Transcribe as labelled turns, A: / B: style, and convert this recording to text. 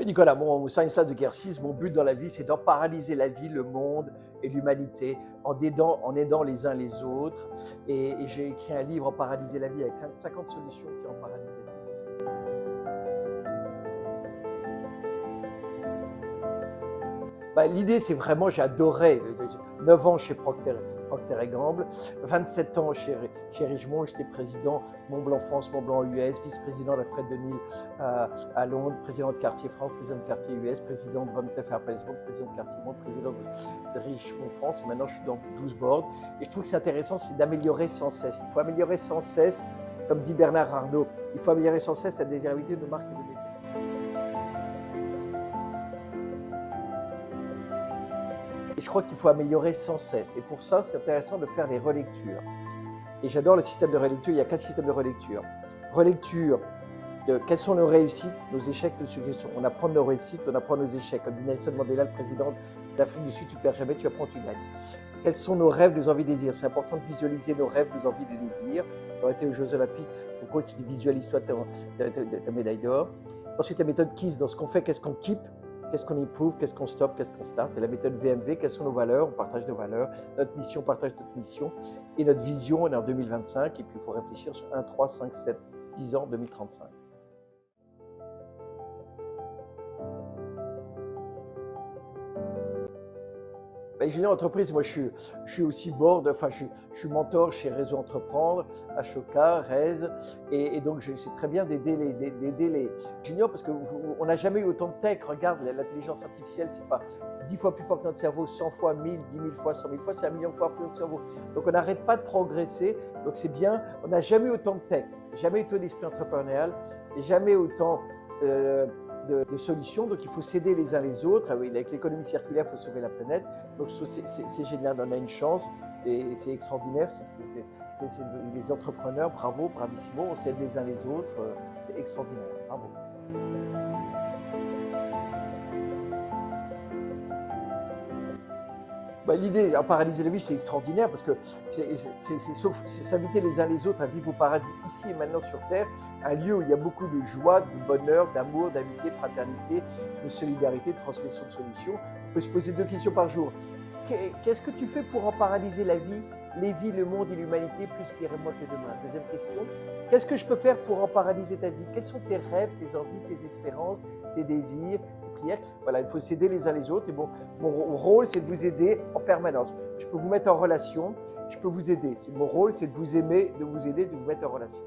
A: Oui, Nicolas, mon Stanislas de Guercise, mon but dans la vie, c'est d'en paralyser la vie, le monde et l'humanité en aidant les uns les autres. Et j'ai écrit un livre, En paralyser la vie, avec 50 solutions qui en paralysent la vie. L'idée, c'est vraiment, j'ai adoré, 9 ans chez Procter Gamble, 27 ans chez Richemont, j'étais président Montblanc France, Montblanc US, vice-président de la Fred de Nil à Londres, président de Cartier France, président de Cartier US, président de Van Cleef Arpels, président de Cartier Monde, président de Richemont France. Et maintenant, je suis dans 12 boards. Et je trouve que c'est intéressant, c'est d'améliorer sans cesse. Il faut améliorer sans cesse, comme dit Bernard Arnault, il faut améliorer sans cesse la désirabilité de nos marques et de nos métiers. Et je crois qu'il faut améliorer sans cesse. Et pour ça, c'est intéressant de faire les relectures. Et j'adore le système de relecture. Il y a 4 systèmes de relecture. Relecture de quelles sont nos réussites, nos échecs, nos suggestions. On apprend de nos réussites, on apprend nos échecs. Comme dit Nelson Mandela, le président d'Afrique du Sud, tu ne perds jamais, tu apprends, tu gagnes. Quels sont nos rêves, nos envies, désirs? C'est important de visualiser nos rêves, nos envies, nos désirs. On aurait été aux Jeux Olympiques, pourquoi tu visualises-toi ta médaille d'or. Ensuite, la méthode KISS, dans ce qu'on fait, qu'est-ce qu'on keep, qu'est-ce qu'on improve, qu'est-ce qu'on stop, qu'est-ce qu'on start. Et la méthode VMV, quelles sont nos valeurs, on partage nos valeurs. Notre mission, on partage notre mission. Et notre vision, on est en 2025. Et puis, il faut réfléchir sur 1, 3, 5, 7, 10 ans, 2035. Ingénieur entreprise, moi je suis aussi board, enfin je suis mentor chez Réseau Entreprendre, Ashoka, Rez, et donc c'est très bien d'aider les juniors parce qu'on n'a jamais eu autant de tech. Regarde, l'intelligence artificielle, c'est pas 10 fois plus fort que notre cerveau, 100 fois, 1000, 10 000 fois, 100 000 fois, c'est 1 million de fois plus que notre cerveau. Donc on n'arrête pas de progresser, donc c'est bien. On n'a jamais eu autant de tech, jamais eu autant d'esprit entrepreneurial, et jamais autant de solutions. Donc il faut s'aider les uns les autres. Ah oui, avec l'économie circulaire, il faut sauver la planète. Donc c'est génial, on a une chance et c'est extraordinaire. C'est les entrepreneurs, bravo, bravissimo, on s'aide les uns les autres, c'est extraordinaire, bravo. L'idée, en paralyser la vie, c'est extraordinaire parce que c'est s'inviter les uns les autres à vivre au paradis, ici et maintenant sur Terre, un lieu où il y a beaucoup de joie, de bonheur, d'amour, d'amitié, de fraternité, de solidarité, de transmission de solutions. On peut se poser 2 questions par jour. Qu'est-ce que tu fais pour en paralyser la vie, les vies, le monde et l'humanité, plus inspirez-moi que demain? Deuxième question, qu'est-ce que je peux faire pour en paralyser ta vie? Quels sont tes rêves, tes envies, tes espérances, tes désirs, tes prières? Voilà, il faut s'aider les uns les autres. Et bon, mon rôle, c'est de vous aider en permanence. Je peux vous mettre en relation, je peux vous aider. Mon rôle, c'est de vous aimer, de vous aider, de vous mettre en relation.